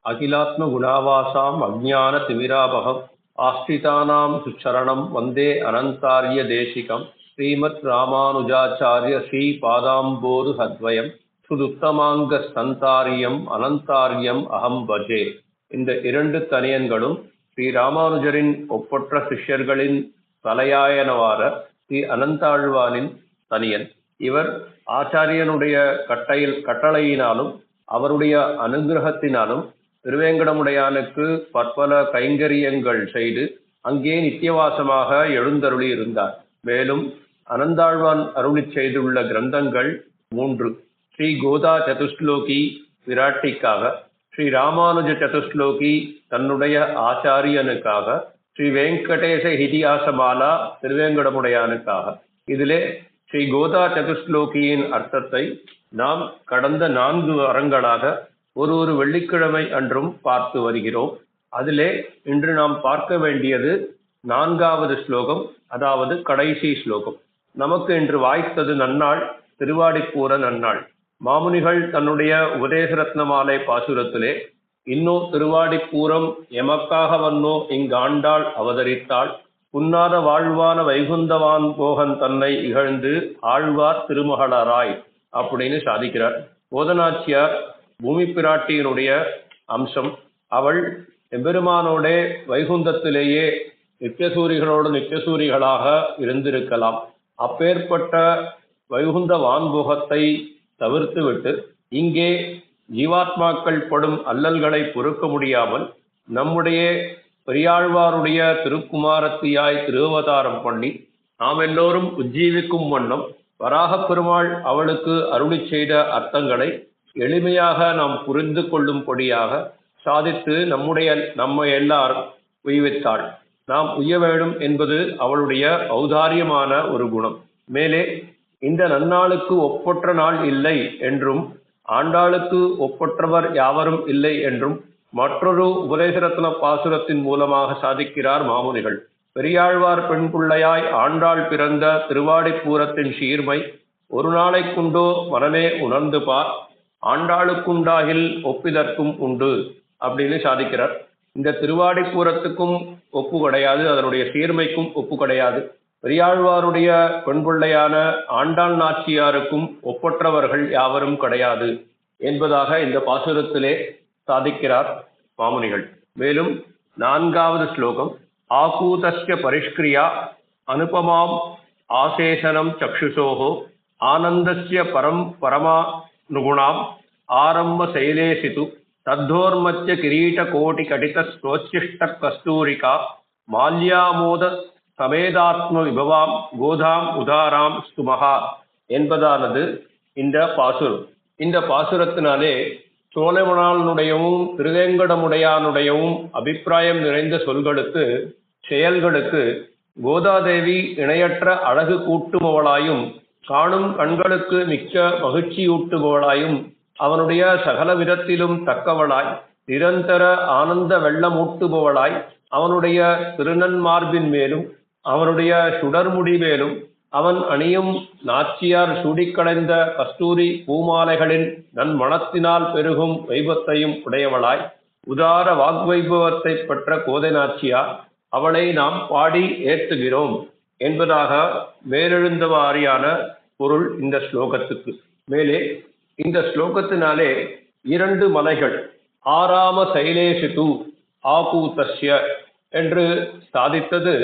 அகிலாத்ம குணாவாசாம் அஜ்ஞான திமிராபகம் ஆஸ்திதானாம் சுச்சரணம் வந்தே அனந்தாரிய தேசிகம் ஸ்ரீமத் ராமானுஜாச்சாரிய ஸ்ரீ பாதாம்போரு ஹத்வயம் சுதுத்தமாங்க சந்தாரியம் அனந்தாரியம் அகம் பஜே. இந்த இரண்டு தனியன்களும் ஸ்ரீ ராமானுஜரின் ஒப்பற்ற சிஷ்யர்களின் தலையாயனவார ஸ்ரீ அனந்தாழ்வானின் தனியன். இவர் ஆச்சாரியனுடைய கட்டளையினாலும் அவருடைய அனுகிரகத்தினாலும் திருவேங்கடமுடையானுக்கு பற்பல கைங்கரியங்கள் செய்து அங்கே நித்தியவாசமாக எழுந்தருளி இருந்தார். மேலும் அனந்தாழ்வான் அருளி செய்துள்ள கிரந்தங்கள் 3. ஸ்ரீ கோதா சதுஸ்லோகி விராட்டிக்காக, ஸ்ரீ ராமானுஜ சதுஸ்லோகி தன்னுடைய ஆச்சாரியனுக்காக, ஸ்ரீ வெங்கடேச இதிகாசமாலா திருவேங்கடமுடையானுக்காக. இதிலே ஸ்ரீ கோதா சதுஸ்லோகியின் அர்த்தத்தை நாம் கடந்த 4 வாரங்களாக ஒரு வெள்ளிக்கிழமை அன்றும் பார்த்து வருகிறோம். அதிலே இன்று நாம் பார்க்க வேண்டியது 4வது ஸ்லோகம், அதாவது கடைசி ஸ்லோகம். நமக்கு இன்று வாய்த்தது நன்னாள், திருவாடிப்பூர நன்னாள். மாமுனிகள் தன்னுடைய உபதேச ரத்னமாலை பாசுரத்திலே இன்னோ திருவாடிப்பூரம் எமக்காக வன்னோ இங்காண்டாள் அவதரித்தாள், புன்னாத வாழ்வான வைகுந்தவான் போகன் தன்னை இகழ்ந்து ஆழ்வார் திருமகளராய் அப்படின்னு சாதிக்கிறார். போதனாச்சியார் பூமி பிராட்டியினுடைய அம்சம். அவள் எம்பெருமானோட வைகுந்தத்திலேயே நித்தியசூரிகளோடு நித்தியசூரிகளாக இருந்திருக்கலாம். அப்பேற்பட்ட வைகுந்த வான்போகத்தை தவிர்த்துவிட்டு இங்கே ஜீவாத்மாக்கள் படும் அல்லல்களை பொறுக்க முடியாமல் நம்முடைய பெரியாழ்வாருடைய திருக்குமாரத்தியாய் திருவதாரம் பண்ணி நாம் எல்லோரும் உஜ்ஜீவிக்கும் வண்ணம் வராகப் பெருமாள் அவளுக்கு அருளி செய்த அர்த்தங்களை எளிமையாக நாம் புரிந்து கொள்ளும்படியாக சாதித்து நம்மை எல்லாரும் உய்வித்தாள். நாம் உய்ய வேண்டும் என்பது அவளுடைய ஔதாரியமான ஒரு குணம். மேலே இந்த நன்னாளுக்கு ஒப்பற்ற நாள் இல்லை என்றும் ஆண்டாளுக்கு ஒப்பற்றவர் யாவரும் இல்லை என்றும் மற்றொரு உபதேசரத்ன பாசுரத்தின் மூலமாக சாதிக்கிறார் மாமுனிகள். பெரியாழ்வார் பெண் பிள்ளையாய் ஆண்டாள் பிறந்த திருவாடிப்பூரத்தின் சீர்மை ஒரு நாளைக்குண்டோ மனமே உணர்ந்து பார், ஆண்டாளுக்குண்டாகில் ஒப்பிதற்கும் உண்டு அப்படின்னு சாதிக்கிறார். இந்த திருவாடிப்பூரத்துக்கும் ஒப்பு கிடையாது, அதனுடைய சீர்மைக்கும் ஒப்பு கிடையாது. பெரியாழ்வாருடைய பெண் பிள்ளையான ஆண்டாள் நாச்சியாருக்கும் ஒப்பற்றவர்கள் யாவரும் கிடையாது என்பதாக இந்த பாசுரத்திலே சாதிக்கிறார் மாமுனிகள். மேலும் 4வது ஸ்லோகம், ஆகூதஸ்ய பரிஷ்கிரியா அனுபமாம் ஆசேஷனம் சக்ஷுஷோஹோ ஆனந்தஸ்ய பரமானுகுணாம் ஆரம்ப சைலேசிது தத்தோர்மத்திய கிரீட கோட்டி கடித ஸ்ரோச்சிஷ்ட கஸ்தூரிகா மால்யாமோத சமேதாத்ம விபவாம் கோதாம் உதாராம் ஸ்துமஹா என்பதானது இந்த பாசுரம். இந்த பாசுரத்தினாலே சோழமனானுடையவும் திருவேங்கடமுடையானுடையவும் அபிப்பிராயம் நிறைந்த செயல்களுக்கு கோதாதேவி இணையற்ற அழகு கூட்டுபவளாயும் காணும் கண்களுக்கு மிக்க மகிழ்ச்சியூட்டுபவளாயும் அவனுடைய சகல விதத்திலும் தக்கவளாய் நிரந்தர ஆனந்த வெள்ளமூட்டுபவளாய் அவனுடைய திருநன்மார்பின் மேலும் அவனுடைய சுடர்முடி மேலும் அவன் அணியும் நாச்சியார் சூடிக்கடைந்த கஸ்தூரி பூமாலைகளின் நன்மணத்தினால் பெருகும் வைபத்தையும் உடையவளாய் உதார வாக்வைபவத்தை பெற்ற கோதை நாச்சியார், அவளை நாம் பாடி ஏற்றுகிறோம் என்பதாக மேலெழுந்த வாரியான பொருள் இந்த ஸ்லோகத்துக்கு. மேலே இந்த ஸ்லோகத்தினாலே 2 மலைகள் ஆராம சைலேஷிது ஆகூதஸ்ய என்று சாதித்தது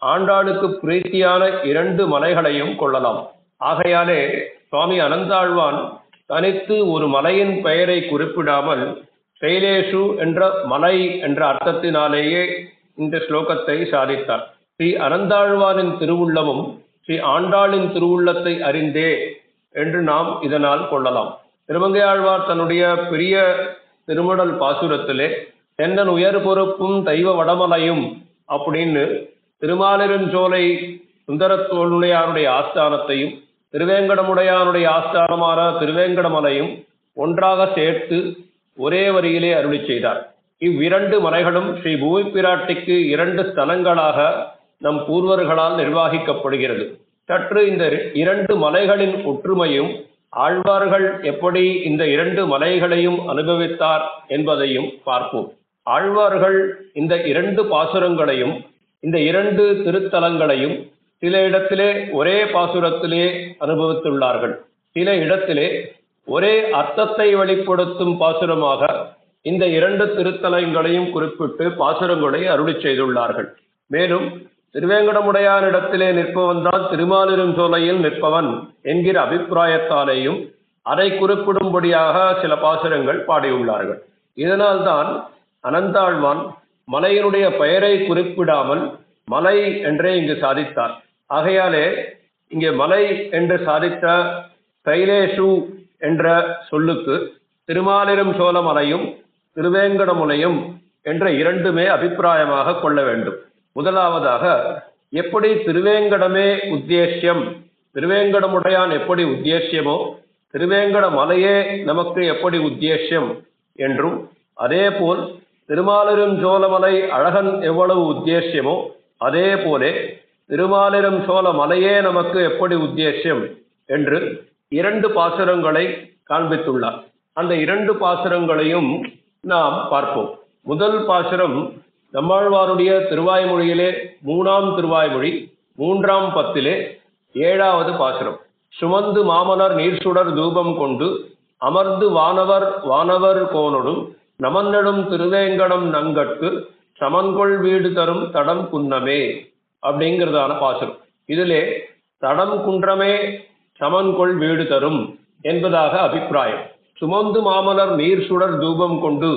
ஆண்டாளுக்கு பிரீத்தியான 2 மலைகளையும் கொள்ளலாம். ஆகையாலே சுவாமி அனந்தாழ்வான் தனித்து ஒரு மலையின் பெயரை குறிப்பிடாமல் சைலேஷு என்ற மலை என்ற அர்த்தத்தினாலேயே இந்த ஸ்லோகத்தை சாதித்தார். ஸ்ரீ அனந்தாழ்வானின் திருவுள்ளமும் ஸ்ரீ ஆண்டாளின் திருவுள்ளத்தை அறிந்தே என்று நாம் இதனால் கொள்ளலாம். திருமங்கையாழ்வார் தன்னுடைய பெரிய திருமடல் பாசுரத்திலே தென்னன் உயர் பொறுப்பும் தெய்வ வடமலையும் அப்படின்னு திருமாலிருஞ்சோலை சுந்தரத்தோளுடையாருடைய ஆஸ்தானத்தையும் திருவேங்கடமுடையானுடைய ஆஸ்தானமான திருவேங்கடமலையும் ஒன்றாக சேர்த்து ஒரே வரியிலே அருளி செய்தார். இவ்விரண்டு மலைகளும் ஸ்ரீ பூமி பிராட்டிக்கு 2 ஸ்தலங்களாக நம் பூர்வர்களால் நிர்வாகிக்கப்படுகிறது. சற்று இந்த 2 மலைகளின் ஒற்றுமையும் ஆழ்வார்கள் எப்படி இந்த இரண்டு மலைகளையும் அனுபவித்தார் என்பதையும் பார்ப்போம். ஆழ்வார்கள் இந்த இரண்டு பாசுரங்களையும் இந்த இரண்டு திருத்தலங்களையும் சில இடத்திலே ஒரே பாசுரத்திலே அனுபவித்துள்ளார்கள். சில இடத்திலே ஒரே அர்த்தத்தை வெளிப்படுத்தும் பாசுரமாக இந்த இரண்டு திருத்தலங்களையும் குறிப்பிட்டு பாசுரங்களை அருளி செய்துள்ளார்கள். மேலும் திருவேங்கடமுடையானிடத்திலே நிற்பவன் தான் திருமாலிருஞ்சோலையில் நிற்பவன் என்கிற அபிப்பிராயத்தாலேயும் அதை குறிப்பிடும்படியாக சில பாசுரங்கள் பாடியுள்ளார்கள். இதனால்தான் அனந்தாழ்வான் மலையினுடைய பெயரை குறிப்பிடாமல் மலை என்றே இங்கு சாதித்தார். ஆகையாலே இங்கே மலை என்று சாதித்த கைலேஷு என்ற சொல்லுக்கு திருமாலிருஞ்சோல மலையும் திருவேங்கடமுலையும் என்ற இரண்டுமே அபிப்பிராயமாக கொள்ள வேண்டும். முதலாவதாக, எப்படி திருவேங்கடமே உத்தேசியம், திருவேங்கடமுடையான் எப்படி உத்தேசியமோ திருவேங்கட மலையே நமக்கு எப்படி உத்தேசியம் என்றும், அதே போல் திருமாலிருஞ்சோலமலை அழகன் எவ்வளவு உத்தேசியமோ அதே போலே திருமாலிருஞ்சோல மலையே நமக்கு எப்படி உத்தேசியம் என்று இரண்டு பாசுரங்களை காண்பித்துள்ளார். அந்த இரண்டு பாசுரங்களையும் நாம் பார்ப்போம். முதல் பாசுரம் நம்மாழ்வாருடைய திருவாய்மொழியிலே 3ஆம் திருவாய்மொழி 3ஆம் பத்திலே 7வது பாசுரம். சுமந்து மாமலர் நீர்சுடர் தூபம் கொண்டு அமர்ந்து வானவர் கோனொடும் நமன்னடும் திருவேங்கடம் நங்கட்கு சமன்கொள் வீடு தரும் தடம் குன்றமே அப்படிங்கிறதான பாசுரம். இதிலே தடம் குன்றமே சமன்கொள் வீடு தரும் என்பதாக அபிப்பிராயம். சுமந்து மாமலர் நீர் சுடர் தூபம் கொண்டு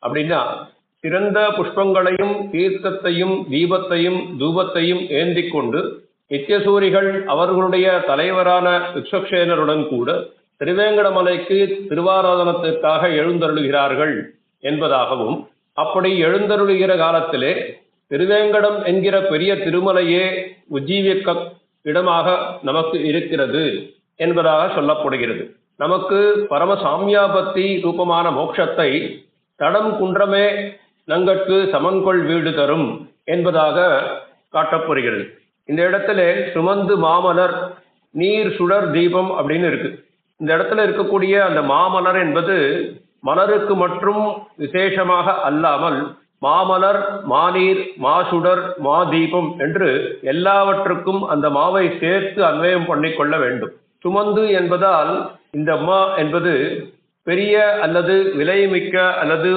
அப்படின்னா சிறந்த புஷ்பங்களையும் தீர்த்தத்தையும் தீபத்தையும் தூபத்தையும் ஏந்தி கொண்டு நித்தியசூரிகள் அவர்களுடைய தலைவரான விஸ்வக்சேனருடன் கூட திருவேங்கடமலைக்கு திருவாராதனத்திற்காக எழுந்தருளுகிறார்கள் என்பதாகவும், அப்படி எழுந்தருளுகிற காலத்திலே திருவேங்கடம் என்கிற பெரிய திருமலையே உஜ்ஜீவிக்க இடமாக நமக்கு இருக்கிறது என்பதாக சொல்லப்படுகிறது. நமக்கு பரம சாமியாபத்தி ரூபமான மோட்சத்தை தடம் குன்றமே நங்கட்கு சமன்கொள் வீடு தரும் என்பதாக காட்டப்படுகிறது. இந்த இடத்துல சுமந்து மாமலர் நீர் சுடர் தீபம் அப்படின்னு இருக்கு. இந்த இடத்துல இருக்கக்கூடிய அந்த மாமலர் என்பது மலருக்கு மற்றும் விசேஷமாக அல்லாமல் மாமலர், மாநீர், மாசுடர், மாதீபம் என்று எல்லாவற்றுக்கும் அந்த மாவை சேர்த்து அன்வயம் பண்ணிக்கொள்ள வேண்டும். சுமந்து என்பதால் இந்த மா என்பது பெரிய அல்லது விலைமிக்க அல்லது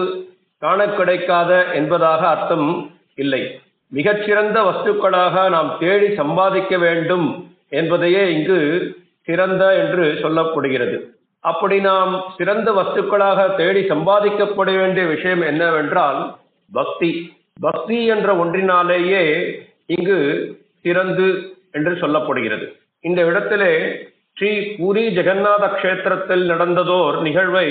காண கிடைக்காத என்பதாக அர்த்தம் இல்லை. மிகச்சிறந்த வஸ்துக்களாக நாம் தேடி சம்பாதிக்க வேண்டும் என்பதையே இங்கு சிறந்த என்று சொல்லப்படுகிறது. அப்படி நாம் சிறந்த வஸ்துக்களாக தேடி சம்பாதிக்கப்பட வேண்டிய விஷயம் என்னவென்றால் பக்தி. பக்தி என்ற ஒன்றினாலேயே இங்கு சிறந்து என்று சொல்லப்படுகிறது. இந்த இடத்திலே ஸ்ரீ பூரி ஜெகநாத கஷேத்திரத்தில் நடந்ததோர் நிகழ்வை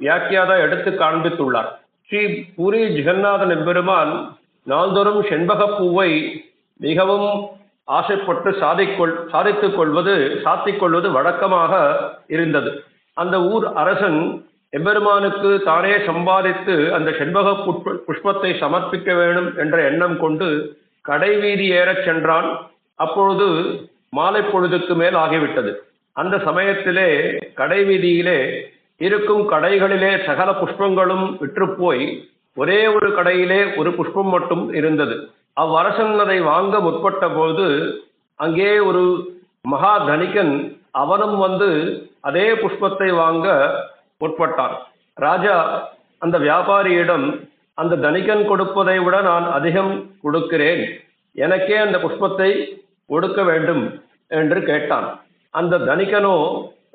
வியாக்கியாதா எடுத்து காண்பித்துள்ளார். ஸ்ரீ பூரி ஜெகநாதன் எம்பெருமான் நாள்தோறும் செண்பகப் பூவை மிகவும் ஆசைப்பட்டு சாதித்துக் கொள்வது வழக்கமாக இருந்தது. அந்த ஊர் அரசன் எம்பெருமானுக்கு தானே சம்பாதித்து அந்த செண்பக புஷ்பத்தை சமர்ப்பிக்க வேண்டும் என்ற எண்ணம் கொண்டு கடைவீதி ஏறச் சென்றான். அப்பொழுது மாலை பொழுதுக்கு மேல் ஆகிவிட்டது. அந்த சமயத்திலே கடைவீதியிலே இருக்கும் கடைகளிலே சகல புஷ்பங்களும் விற்றுப்போய் ஒரே ஒரு கடையிலே ஒரு புஷ்பம் மட்டும் இருந்தது. அவ்வரசன் அதை வாங்க முற்பட்ட போது அங்கே ஒரு மகா தனிகன் அவனும் வந்து அதே புஷ்பத்தை வாங்க முற்பட்டான். ராஜா அந்த வியாபாரியிடம், அந்த தனிகன் கொடுப்பதை விட நான் அதிகம் கொடுக்கிறேன், எனக்கே அந்த புஷ்பத்தை கொடுக்க வேண்டும் என்று கேட்டான். அந்த தனிகனோ,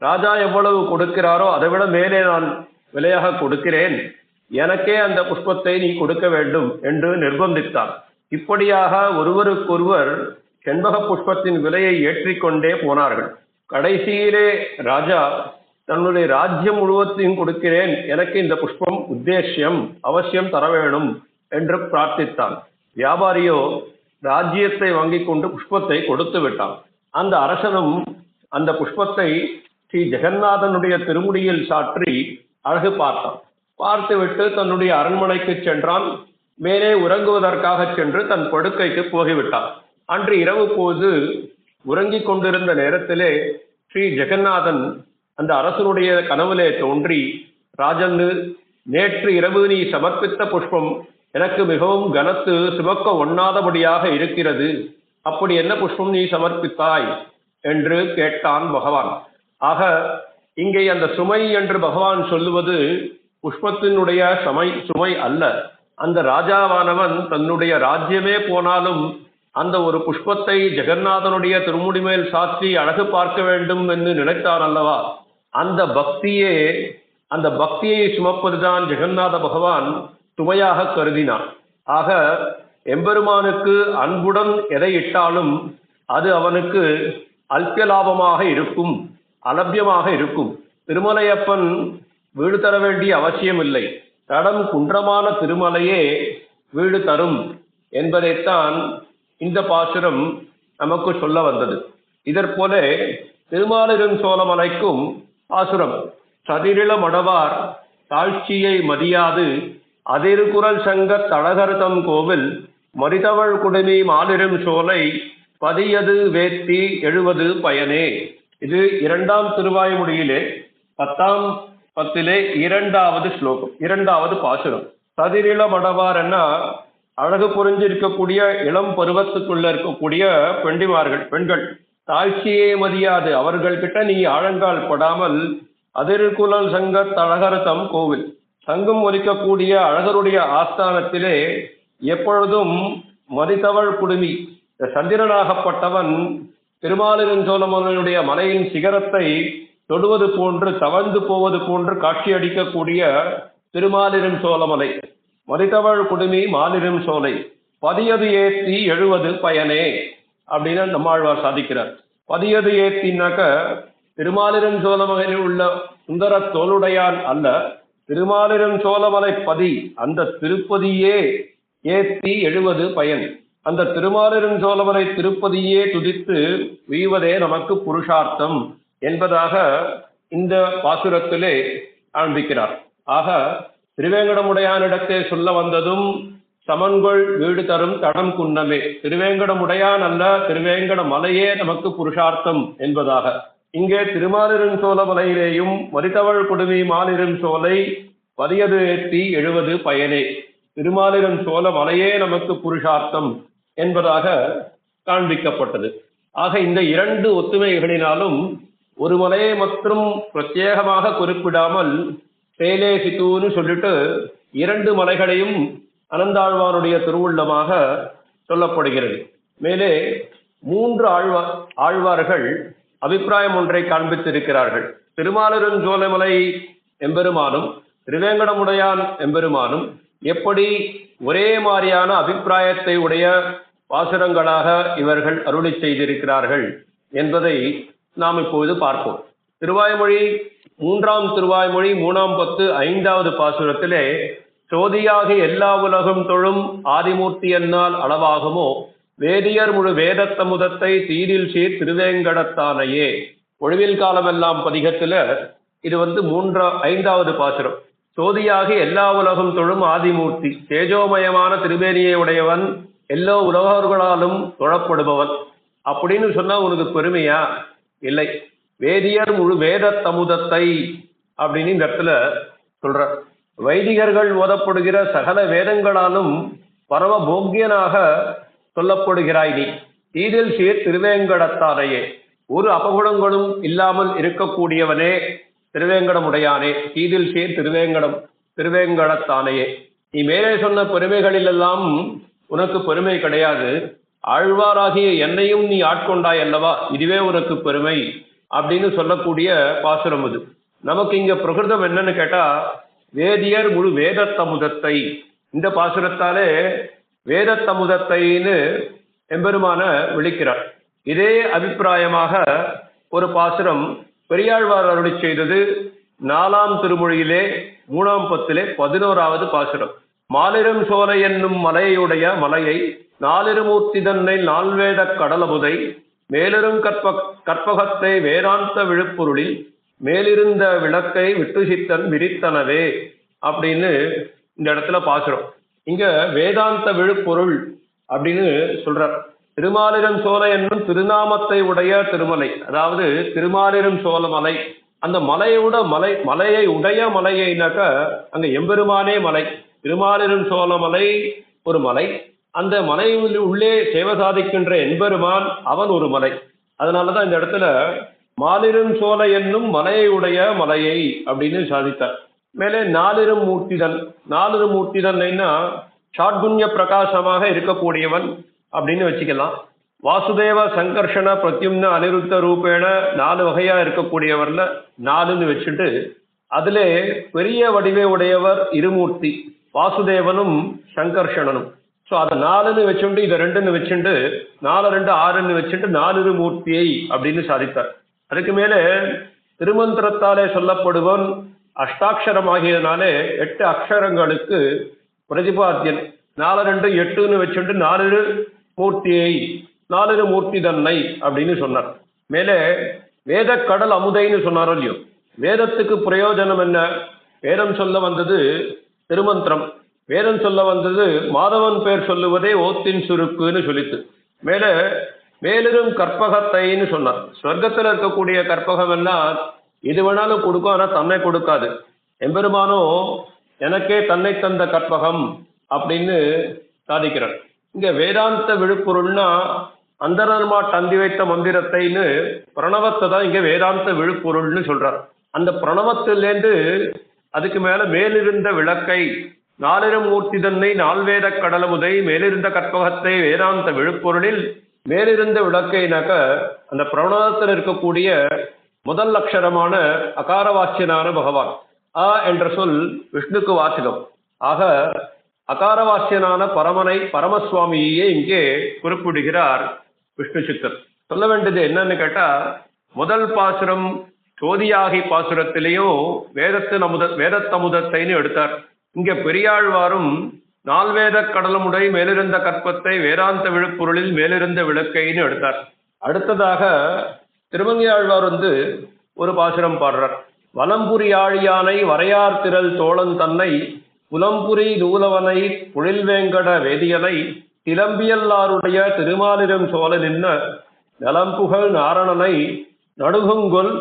ராஜா எவ்வளவு கொடுக்கிறாரோ அதை விட மேலே நான் விலையாக கொடுக்கிறேன், எனக்கே அந்த புஷ்பத்தை நீ கொடுக்க வேண்டும் என்று நிர்பந்தித்தான். இப்படியாக ஒருவருக்கொருவர் செண்பக புஷ்பத்தின் விலையை ஏற்றிக்கொண்டே போனார்கள். கடைசியிலே ராஜா தன்னுடைய ராஜ்யம் முழுவதையும் கொடுக்கிறேன், எனக்கு இந்த புஷ்பம் உத்தேசியம், அவசியம் தர வேணும் என்று பிரார்த்தித்தான். வியாபாரியோ ராஜ்யத்தை வாங்கி கொண்டு புஷ்பத்தை கொடுத்து விட்டான். அந்த அரசனும் அந்த புஷ்பத்தை ஸ்ரீ ஜெகநாதனுடைய திருமுடியில் சாற்றி அழகு பார்த்தான். பார்த்துவிட்டு தன்னுடைய அரண்மனைக்கு சென்றான். மேலே உறங்குவதற்காக சென்று தன் படுக்கைக்கு போகிவிட்டான். அன்று இரவு போது உறங்கிக் கொண்டிருந்த நேரத்திலே ஸ்ரீ ஜெகநாதன் அந்த அரசனுடைய கனவுலே தோன்றி, ராஜன்னு, நேற்று இரவு நீ சமர்ப்பித்த புஷ்பம் எனக்கு மிகவும் கனத்து சுமக்க ஒண்ணாதபடியாக இருக்கிறது. அப்படி என்ன புஷ்பம் நீ சமர்ப்பித்தாய் என்று கேட்டான் பகவான். ஆக இங்கே அந்த சுமை என்று பகவான் சொல்லுவது புஷ்பத்தினுடைய சுமை அல்ல. அந்த ராஜாவானவன் தன்னுடைய ராஜ்யமே போனாலும் அந்த ஒரு புஷ்பத்தை ஜெகநாதனுடைய திருமுடி மேல் சாற்றி அழகு பார்க்க வேண்டும் என்று நினைத்தார் அல்லவா, அந்த பக்தியை சுமப்பதுதான் ஜெகநாத பகவான் சுமையாக கருதினான். ஆக எம்பெருமானுக்கு அன்புடன் எதை இட்டாலும் அது அவனுக்கு அல்பிய லாபமாக இருக்கும், அலபியமாக இருக்கும். திருமலையப்பன் வீடு தர வேண்டிய அவசியம் இல்லை, தடம் குன்றமான திருமலையே வீடு தரும் என்பதைத்தான் இந்த பாசுரம் நமக்கு சொல்ல வந்தது. இதற்போல திருமாலிருஞ் சோழமலைக்கும் பாசுரம், சதிரிள மடவார் தாழ்ச்சியை மதியாது அதிர்குரல் சங்க தழகர்தம் கோவில் மரிதவள் குடுமி மாலிரும் சோலை பதியது வேத்தி எழுவது பயனே. இது 2ஆம் திருவாய்மொழியிலே 10ஆம் பத்திலே 2வது ஸ்லோகம், 2வது பாசுரம். சதிரிள மடவார் என்ன, அழகு புரிஞ்சிருக்கக்கூடிய இளம் பருவத்துக்குள்ள இருக்கக்கூடிய பெண்கள் தாழ்ச்சியே மதியாது, அவர்கள் கிட்ட நீ ஆழங்கால் படாமல் அதிர்குழல் சங்க தழகர்தம் கோவில், சங்கம் ஒலிக்கக்கூடிய அழகருடைய ஆஸ்தானத்திலே எப்பொழுதும் மதித்தவள் குடுமி, சந்திரனாகப்பட்டவன் திருமாலிருஞ்சோழமலையுடைய மலையின் சிகரத்தை தொடுவது போன்று தவழ்ந்து போவது போன்று காட்சி அளிக்கக்கூடிய திருமாலிருஞ்சோழமலை, மதித்தவள் குடுமி மாலிரும் சோலை பதியது ஏத்தி எழுவது பயனே அப்படின்னு நம்மாழ்வார் சாதிக்கிறார். பதியது ஏத்தினாக்க திருமாலிருஞ்சோழமலையில் உள்ள சுந்தர தோளுடையான் அல்ல, திருமாலிருஞ்சோழமலை பதி, அந்த திருப்பதியே ஏத்தி எழுவது பயன், அந்த திருமாலிருஞ்சோழமலை திருப்பதியே துதித்து வீவதே நமக்கு புருஷார்த்தம் என்பதாக இந்த பாசுரத்திலே காண்பிக்கிறார். ஆக திருவேங்கடமுடையானிடத்தே சொல்ல வந்ததும் சமன்கொள் வீடு தரும் தடம் குன்னமே, திருவேங்கடமுடையான் அல்ல, திருவேங்கட மலையே நமக்கு புருஷார்த்தம் என்பதாக. இங்கே திருமாலிருஞ்சோழமலையிலேயும் மரிதவள் குடுமி மாலிரும் சோலை பதியது ஏத்தி எழுவது பயனே, திருமாலிருஞ்சோழ மலையே நமக்கு புருஷார்த்தம் என்பதாக காண்பிக்கப்பட்டது. ஆக இந்த 2 ஒத்துமைகளினாலும் ஒரு மலையை மற்றும் பிரத்யேகமாக குறிப்பிடாமல் சேலே சித்தூன்னு சொல்லிட்டு 2 மலைகளையும் அனந்தாழ்வானுடைய திருவுள்ளமாக சொல்லப்படுகிறது. மேலே 3 ஆழ்வார்கள் அபிப்பிராயம் ஒன்றை காண்பித்திருக்கிறார்கள். திருமாலிருஞ்சோலைமலை எம்பெருமானும் திருவேங்கடமுடையான் எம்பெருமானும் எப்படி ஒரே மாதிரியான அபிப்பிராயத்தை உடைய பாசுரங்களாக இவர்கள் அருளி செய்திருக்கிறார்கள் என்பதை நாம் இப்போது பார்ப்போம். திருவாய்மொழி 3ஆம் திருவாய்மொழி 3ஆம் பத்து 5வது பாசுரத்திலே, சோதியாக எல்லா உலகும் தொழும் ஆதிமூர்த்தி என்னால் அளவாகுமோ வேதியர் முழு வேதத்தமுதத்தை தீரில் சீர் திருவேங்கடத்தானையே, ஒழிவில் காலமெல்லாம் பதிகத்துல இது 5வது பாசுரம். சோதியாக எல்லா உலகும் தொழும் ஆதிமூர்த்தி, தேஜோமயமான திருமேனியை உடையவன், எல்லா உலகர்களாலும் தொழப்படுபவன் அப்படின்னு சொன்னா உனக்கு பெருமையா? இல்லை. வேதியர் முழு வேதத்தமுதத்தை அப்படின்னு இந்த இடத்துல சொல்ற, வைதிகர்கள் ஓதப்படுகிற சகல வேதங்களாலும் பரம போக்கியனாக சொல்லப்படுகிறாய் நீ. தீதில் சீர் திருவேங்கடத்தானையே, ஒரு அபகுணங்களும் இல்லாமல் இருக்கக்கூடியவனே திருவேங்கடமுடையானே, தீதில் சீர் திருவேங்கடத்தானையே. நீ மேலே சொன்ன பெருமைகளிலெல்லாம் உனக்கு பெருமை கிடையாது, ஆழ்வாராகிய என்னையும் நீ ஆட்கொண்டாய் அல்லவா, இதுவே உனக்கு பெருமை அப்படின்னு சொல்லக்கூடிய பாசுரம் இது. நமக்கு இங்க பிரகிருதம் என்னன்னு கேட்டா, வேதியர் முழு வேதத்தமுதத்தை, இந்த பாசுரத்தாலே வேதத்தமுதத்தைன்னு எம்பெருமான விழிக்கிறார். இதே அபிப்பிராயமாக ஒரு பாசுரம் பெரியாழ்வார் அருளி செய்தது 4ஆம் திருமொழியிலே 3ஆம் பத்திலே 11வது பாசுரம். மாலிரும் சோலை என்னும் மலையுடைய மலையை நாலிருமூர்த்தி தன்னை நால்வேத கடலமுதை மேலிரும் கற்பகத்தை வேதாந்த விழுப்பொருளில் மேலிருந்த விளக்கை விட்டுசித்தன் விரித்தனவே அப்படின்னு இந்த இடத்துல பாசுரம். இங்க வேதாந்த விழுப்பொருள் அப்படின்னு சொல்றார். திருமாலிரும் சோலை என்னும் திருநாமத்தை உடைய திருமலை, அதாவது திருமாலிரும் சோழமலை அந்த மலையோட மலையை உடைய மலையினாக்க அங்க எம்பெருமானே மலை. திருமாலிரும் சோழமலை ஒரு மலை. அந்த மலையில் உள்ளே சேவை சாதிக்கின்ற எம்பெருமான் அவன் ஒரு மலை. அதனாலதான் இந்த இடத்துல மாலிரும் சோலை என்னும் மலையை உடைய மலையை அப்படின்னு சாதித்தார். மேலே நாலிரும் மூர்த்திதன். நாலிரும் மூர்த்திதன்னா ஷாட்குண்ய பிரகாசமாக இருக்கக்கூடியவன் அப்படின்னு வச்சுக்கலாம். வாசுதேவ சங்கர்ஷண பிரத்யும்ன அனிருத்த ரூபேண 4 வகையா இருக்கக்கூடியவர்ல 4ன்னு வச்சுட்டு அதிலே பெரிய வடிவே உடையவர் இருமூர்த்தி, வாசுதேவனும் சங்கர்ஷணனும். ஸோ அதை 4ன்னு வச்சுட்டு இதை 2ன்னு வச்சுட்டு 4 2 6ன்னு வச்சுட்டு 4 மூர்த்தியை அப்படின்னு சாதித்தார். அதுக்கு மேலே திருமந்திரத்தாலே சொல்லப்படுவன் அஷ்டாட்சரமாகியதுனாலே 8 அக்ஷரங்களுக்கு பிரதிபாத்தியன். 4 2 8ன்னு வச்சுட்டு 4 மூர்த்தியை 4 மூர்த்தி தன்னை அப்படின்னு சொன்னார். மேலே வேத கடல் அமுதைன்னு சொன்னாரோ இல்லையோ, வேதத்துக்கு பிரயோஜனம் என்ன? வேதம் சொல்ல வந்தது திருமந்திரம், வேதம் சொல்ல வந்தது மாதவன் பேர் சொல்லுவதே ஓத்தின் சுருக்குன்னு சொல்லித்து. மேலே மேலிரும் கற்பகத்தைன்னு சொன்னார். சொர்க்கத்தில் இருக்கக்கூடிய கற்பகம் எல்லாம் எது வேணாலும் கொடுக்கும், ஆனால் தன்னை கொடுக்காது. எம்பெருமானோ எனக்கே தன்னை தந்த கற்பகம் அப்படின்னு சாதிக்கிறார். இங்க வேதாந்த விழுப்பொருள்னா அந்தரமா தந்தி வைத்த மந்திரத்தைன்னு பிரணவத்தை தான் இங்க வேதாந்த விழுப்பொருள்னு சொல்றார். அந்த பிரணவத்திலேருந்து அதுக்கு மேல மேலிருந்த விளக்கை 4 மூர்த்தி தன்னை 4 வேத கடலமுதை மேலிருந்த கற்பகத்தை வேதாந்த விழுப்பொருளில் மேலிருந்த விளக்கைனாக்க அந்த பிரணவத்தில் இருக்கக்கூடிய முதல் அக்ஷரமான அகாரவாச்சியனான பகவான். என்ற சொல் விஷ்ணுக்கு வாச்சகம். ஆக அகாரவாசியனான பரமனை பரமசுவாமியே இங்கே குறிப்பிடுகிறார் விஷ்ணு சித்தர். சொல்ல வேண்டியது என்னன்னு கேட்டா, முதல் பாசுரம் சோதியாகி பாசுரத்திலேயும் வேதத்தமுதத்தைன்னு எடுத்தார். இங்க பெரியாழ்வாரும் 4 வேத கடலமுடை மேலிருந்த கற்பத்தை வேதாந்த விழுப்பொருளில் மேலிருந்த விளக்கைன்னு எடுத்தார். அடுத்ததாக திருமங்கையாழ்வார் ஒரு பாசுரம் பாடுறார். வலம்புரி ஆழியானை வரையார் திரள் தோழன் தன்னை புலம்புரி நூலவனை புழில்வேங்கட வேதியனை திலம்பியல்லாருடைய திருமாலிரும் சோழ நின்ன நலம்புகழ் நாரணனை நடுகுங்கொல்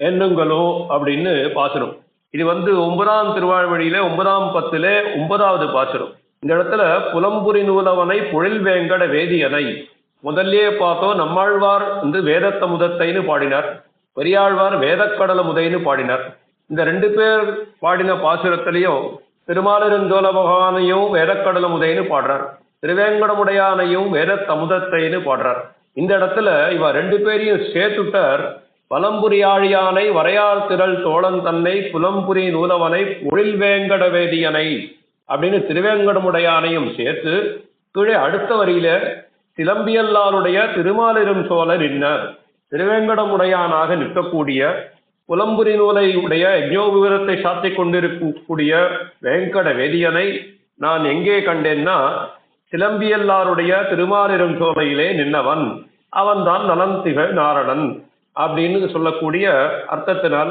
எண்ணுங்களோ அப்படின்னு பாசுரம். இது 9ஆம் திருவாழ்வழியில 9ஆம் பத்திலே 9வது பாசுரம். இந்த இடத்துல புலம்புரி நூலவனை புழில்வேங்கட வேதியனை முதல்லயே பார்த்தோம். நம்மாழ்வார் வேதத்த முதத்தைன்னு பாடினார், பெரியாழ்வார் வேதக்கடல முதைன்னு பாடினார். இந்த 2 பேர் பாடின பாசுரத்திலையும் திருமாலிருஞ்சோல பகவானையும் வேதக்கடல முதைன்னு பாடுறார், திருவேங்கடமுடையானையும் வேதத்தமுதத்தைன்னு பாடுறார். இந்த இடத்துல இவ 2 பேரையும் சேர்த்துட்டார். பலம்புரி ஆழியானை வரையார் திரள் தோழன் தன்னை புலம்புரி நூலவனை புழில்வேங்கட வேதியனை அப்படின்னு திருவேங்கடமுடையானையும் சேர்த்து கீழே அடுத்த வரியில சிலம்பியல்லாருடைய திருமாலிரும் சோழர் இன்னர் திருவேங்கடமுடையானாக நிற்கக்கூடிய புலம்புரி நூலை உடைய யஜ்ஞோபவீரத்தை சாத்தி கொண்டிருக்கக்கூடிய வேங்கட வேதியனை நான் எங்கே கண்டேன்னா சிலம்பியல்லாருடைய திருமாலிரும் சோலையிலே நின்னவன், அவன்தான் நலன் திகழ் நாரணன் அப்படின்னு சொல்லக்கூடிய அர்த்தத்தினால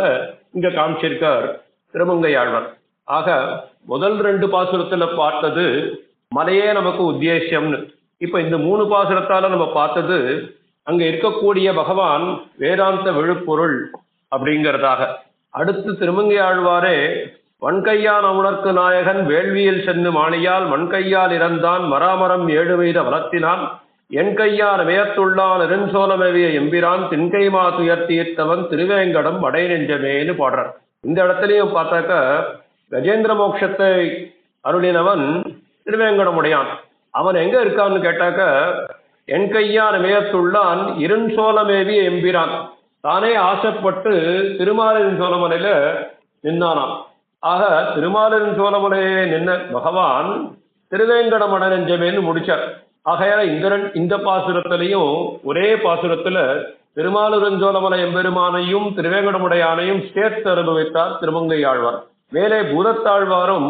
இங்க காமிச்சிருக்கார் திருமங்கையாழ்வார். ஆக முதல் 2 பாசுரத்துல பார்த்தது மலையே நமக்கு உத்தேசியம்னு. இப்ப இந்த 3 பாசுரத்தால நம்ம பார்த்தது அங்க இருக்கக்கூடிய பகவான் வேதாந்த விழுப்பொருள் அப்படிங்கிறதாக. அடுத்து திருமங்கையாழ்வாரே வன்கையான் அமுனர்க்கு நாயகன் வேள்வியில் சென்று மாணியால் மண்கையால் இறந்தான் மராமரம் 7 வைத வளர்த்தினான் என் கையால் வேத்துள்ளான் நெடுஞ்சோலமேவிய எம்பிரான் தின்கைமா துயர் தீர்த்தவன் திருவேங்கடம் அடை நெஞ்சமேன்னு பாடுறார். இந்த இடத்துலையும் பார்த்தாக்க கஜேந்திர மோட்சத்தை அருளினவன் திருவேங்கடமுடையான். அவன் எங்க இருக்கான்னு கேட்டாக்க என் கையான் வேத்துள்ளான் இருஞ்சோலமேவிய எம்பிரான், தானே ஆசைப்பட்டு திருமாலின் சோழமலையில நின்னானாம். ஆக திருமாலின் சோழமலையே நின்ன பகவான் திருவேங்கடமட நெஞ்சமேன்னு முடிச்சார். ஆகையால இந்த பாசுரத்திலையும் ஒரே பாசுரத்துல திருமாலிருஞ்சோலமலை எம்பெருமானையும் திருவேங்கடமுடையானையும் சேர்த்து அனுபவித்தார் திருமங்கையாழ்வார். மேலே பூதத்தாழ்வாரும்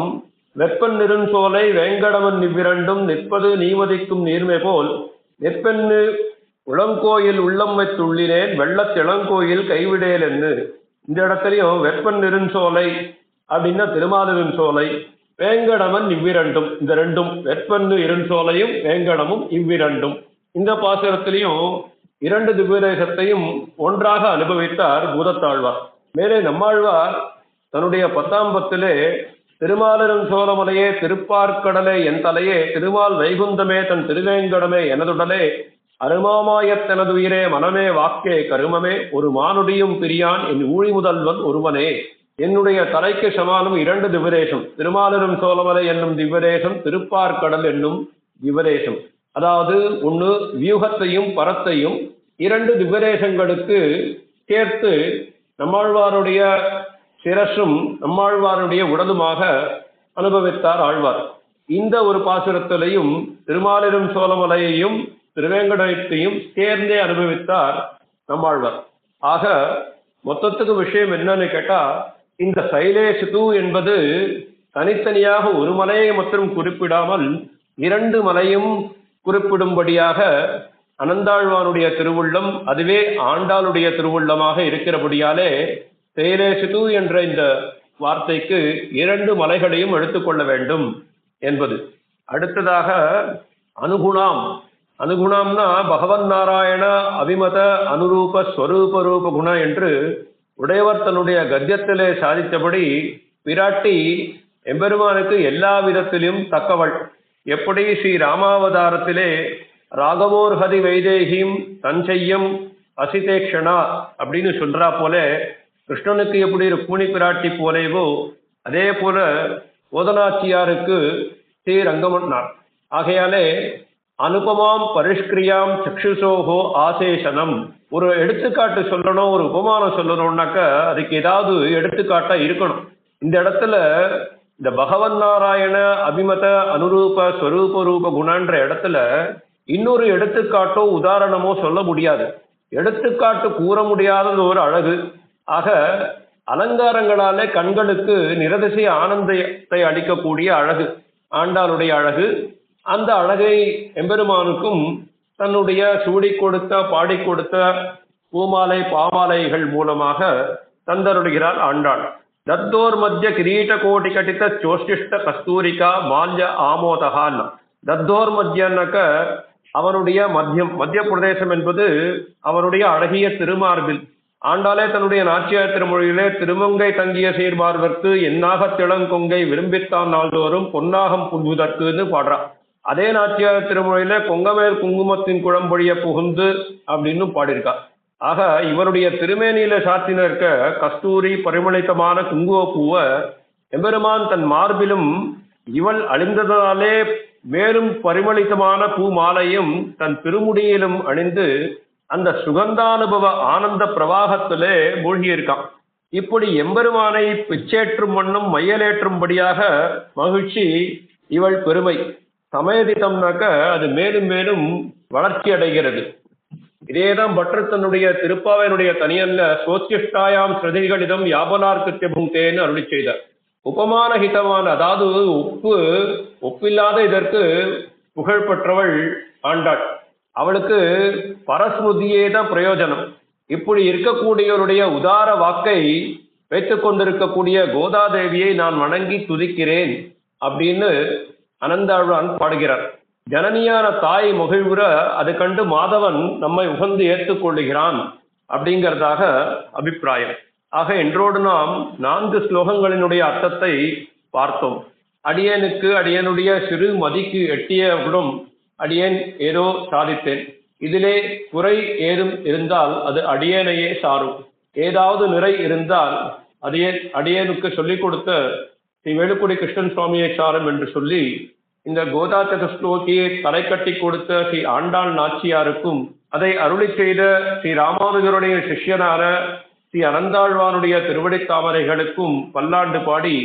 வெப்பன் நெருஞ்சோலை வேங்கடவன் இவ்விரண்டும் நிற்பது நீமதிக்கும் நீர்மை போல் நெற்பெண்ணு உளங்கோயில் உள்ளம் வைத்துள்ளினேன் வெள்ளத்திளங்கோயில் கைவிடேல் என்று. இந்த இடத்துலையும் வெப்பன் நெருஞ்சோலை அப்படின்னா திருமாலிருஞ்சோலை, வேங்கடவன் இவ்விரண்டும், இந்த 2ம் வெப்பன்னு இருஞ்சோலையும் வேங்கடமும் இவ்விரண்டும். இந்த பாசுரத்திலையும் இரண்டு திவ்யதேசத்தையும் ஒன்றாக அனுபவித்தார் பூதத்தாழ்வார். மேலே நம்மாழ்வார் தன்னுடைய 10ஆம் பத்திலே திருமாலிரும் சோழமலையே திருப்பார்க்கடலே என் தலையே திருமால் வைகுந்தமே தன் திருவேங்கடமே எனதுடலே அருமாமாயத்தனதுயிரே மனமே வாக்கே கருமமே ஒரு மானுடியும் பிரியான் என் ஊழி முதல்வன் ஒருவனே. என்னுடைய தலைக்கு சமானம் இரண்டு திவ்யதேசம், திருமாலிரும் சோழமலை என்னும் திவ்யதேசம், திருப்பார்க்கடல் என்னும் திவ்யதேசம். அதாவது ஒன்று வியூகத்தையும் பரத்தையும் இரண்டு திவ்யதேசங்களுக்கு சேர்த்து நம்மாழ்வாருடைய சிரசும் நம்மாழ்வாருடைய உடலுமாக அனுபவித்தார் ஆழ்வார். இந்த ஒரு பாசுரத்திலையும் திருமாலிரும் சோழமலையையும் திருவேங்கடத்தையும் சேர்ந்தே அனுபவித்தார் நம்மாழ்வார். ஆக மொத்தத்துக்கு விஷயம் என்னன்னு கேட்டா, இந்த சைலேசுது என்பது தனித்தனியாக ஒரு மலையை மட்டும் குறிப்பிடாமல் இரண்டு மலையும் குறிப்பிடும்படியாக அனந்தாழ்வானுடைய திருவுள்ளம், அதுவே ஆண்டாளுடைய திருவுள்ளமாக இருக்கிறபடியாலே சைலேசுது என்ற இந்த வார்த்தைக்கு இரண்டு மலைகளையும் எடுத்துக்கொள்ள வேண்டும் என்பது. அடுத்ததாக அனுகுணாம். அனுகுணம்னா பகவன் நாராயண அபிமத அனுரூப ஸ்வரூப ரூப குண என்று உடையவர் தன்னுடைய கத்தியத்திலே சாதித்தபடி பிராட்டி எம்பெருமானுக்கு எல்லா விதத்திலும் தக்கவள். எப்படி ஸ்ரீ ராமாவதாரத்திலே ராகவோர்ஹதி வைதேகியும் தஞ்சையம் அசிதேக்ஷனா அப்படின்னு சொல்றா போல, கிருஷ்ணனுக்கு எப்படி ருக்மிணி பிராட்டி போலேவோ அதே போல ஓதனாச்சியாருக்கு ஸ்ரீ ரங்கமன்னார். ஆகையாலே அனுபமாம் பரிஷ்கிரியாம் சக்ஷுசோகோ ஆசேஷனம். ஒரு எடுத்துக்காட்டு சொல்லணும், ஒரு உபமானம் சொல்லணும்னாக்க அதுக்கு ஏதாவது எடுத்துக்காட்டா இருக்கணும். இந்த இடத்துல இந்த பகவன் நாராயண அபிமத அனுரூப ஸ்வரூப ரூப குணன்ற இடத்துல இன்னொரு எடுத்துக்காட்டோ உதாரணமோ சொல்ல முடியாது. எடுத்துக்காட்டு கூற முடியாதது ஒரு அழகு. ஆக அலங்காரங்களாலே கண்களுக்கு நிரதிசய ஆனந்தத்தை அளிக்கக்கூடிய அழகு ஆண்டாளுடைய அழகு. அந்த அழகை எம்பெருமானுக்கும் தன்னுடைய சூடி கொடுத்த பாடி கொடுத்த பூமாலை பாமாலைகள் மூலமாக தந்தருடுகிறார் ஆண்டாள். தத்தோர் மத்திய கிரீட கோட்டி கட்டித்த சோஷ்டிஷ்ட கஸ்தூரிகா மால்ய ஆமோதகான். தத்தோர் மத்தியன்னாக்க அவனுடைய மத்தியம், மத்திய பிரதேசம் என்பது அவனுடைய அழகிய திருமார்பில். ஆண்டாளே தன்னுடைய நாச்சியார் திருமொழியிலே திருமங்கை தங்கிய சீர்பார்வர்க்கு என்னாக திளங்கொங்கை விரும்பித்தான் நாள்தோறும் பொன்னாகம் புகுதற்குன்னு பாடுறா. அதே நாச்சியார் திருமொழியில கொங்கமேல் குங்குமத்தின் குழம்பொழிய புகுந்து அப்படின்னு பாடியிருக்கா. ஆக இவருடைய திருமேனியில சாத்தின இருக்க கஸ்தூரி பரிமளித்தமான குங்கும பூவை எம்பெருமான் தன் மார்பிலும் இவள் அணிந்ததாலே மேலும் பரிமளித்தமான பூ மாலையும் தன் திருமுடியிலும் அணிந்து அந்த சுகந்தானுபவ ஆனந்த பிரவாகத்திலே மூழ்கியிருக்கான். இப்படி எம்பெருமானை பிச்சேற்றும் வண்ணம் மையலேற்றும்படியாக மகிழ்ச்சி இவள் பெருமை. சமயதித்தம்னாக்க அது மேலும் மேலும் வளர்ச்சி அடைகிறது. இதேதான் பட்டர் தன்னுடைய திருப்பாவையினுடைய தனியல்ல சோத்திஷ்டாயாம் ஸ்ருதிகளிடம் யாபனார்க்கிய புங்கேன்னு அருளி செய்தார். உபமான ஹிதமான, அதாவது ஒப்பில்லாத இதற்கு புகழ் பெற்றவள் ஆண்டாள். அவளுக்கு பரஸ்முதியே தான் பிரயோஜனம். இப்படி இருக்கக்கூடியவருடைய உதார வாக்கை வைத்துக் கொண்டிருக்கக்கூடிய கோதாதேவியை நான் வணங்கி துதிக்கிறேன் அப்படின்னு அனந்தாழ்வான் பாடுகிறார். ஜனனியான தாய் மகிழ்வுற அது கண்டு மாதவன் நம்மை உகந்து ஏற்றுக்கொள்ளுகிறான் அப்படிங்கிறதாக அபிப்பிராயம். ஆக என்றோடு நாம் 4 ஸ்லோகங்களினுடைய அர்த்தத்தை பார்த்தோம். அடியனுக்கு அடியனுடைய சிறு மதிக்கு எட்டியவுடன் அடியேன் ஏதோ சாதித்தேன். இதிலே குறை ஏதும் இருந்தால் அது அடியேனையே சாரும். ஏதாவது நிறை இருந்தால் அடியேனுக்கு சொல்லிக் கொடுத்த ஸ்ரீ வேலுக்குடி கிருஷ்ணன் சுவாமியை சாரும் என்று சொல்லி இந்த கோதா சதுஸ்லோகியை தலை கட்டி கொடுத்த ஸ்ரீ ஆண்டாள் நாச்சியாருக்கும் அதை அருளி செய்த ஸ்ரீ ராமானுஜருடைய சிஷ்யனான ஸ்ரீ அனந்தாழ்வானுடைய திருவடி தாமரைகளுக்கும் பல்லாண்டு பாடி,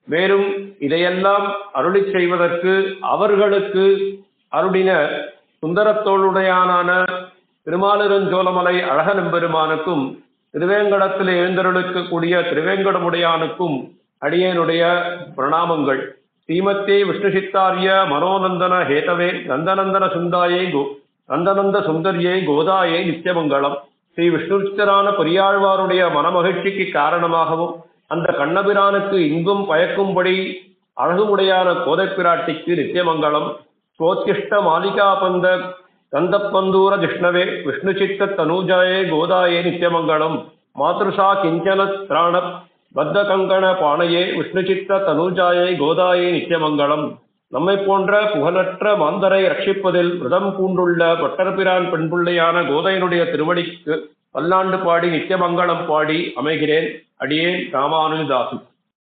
மேலும் இதையெல்லாம் அருளி செய்வதற்கு அவர்களுக்கு அருளின சுந்தரத்தோளுடையானான திருமாலிருஞ்சோலமலை அழகனெம்பெருமானுக்கும் திருவேங்கடத்தில் எழுந்தருளிக்கக்கூடிய திருவேங்கடமுடையானுக்கும் அடியேனுடைய பிரணாமங்கள். ஸ்ரீமத்தே விஷ்ணுசித்தாரிய மனோநந்தன ஹேதவே நந்தநந்தன சுந்தாயை நந்தநந்த சுந்தரியை கோதாயை நித்தியமங்கலம். ஸ்ரீ விஷ்ணுச்சித்தரான பெரியாழ்வாருடைய மனமகிழ்ச்சிக்கு காரணமாகவும் அந்த கண்ணபிரானுக்கு இங்கும் பயக்கும்படி அழகுமுடையான கோதை பிராட்டிக்கு நித்தியமங்கலம். சோத்கிஷ்ட மாலிகாபந்த கந்தப்பந்தூர ஜிஷ்ணவே விஷ்ணுசித்த தனூஜாயே கோதாயே நித்யமங்கலம். மாத்ருஷா கிஞ்சன திராண பத்த கங்கண பாணையே விஷ்ணுசித்த தனூஜாயே கோதாயே நித்யமங்கலம். நம்மை போன்ற புகழற்ற மாந்தரை ரட்சிப்பதில் விரதம் பூண்டுள்ள பட்டர்பிரான் பெண்பிள்ளையான கோதையனுடைய திருவடிக்கு பல்லாண்டு பாடி நித்தியமங்கலம் பாடி அமைகிறேன். அடியேன் ராமானுஜதாசு.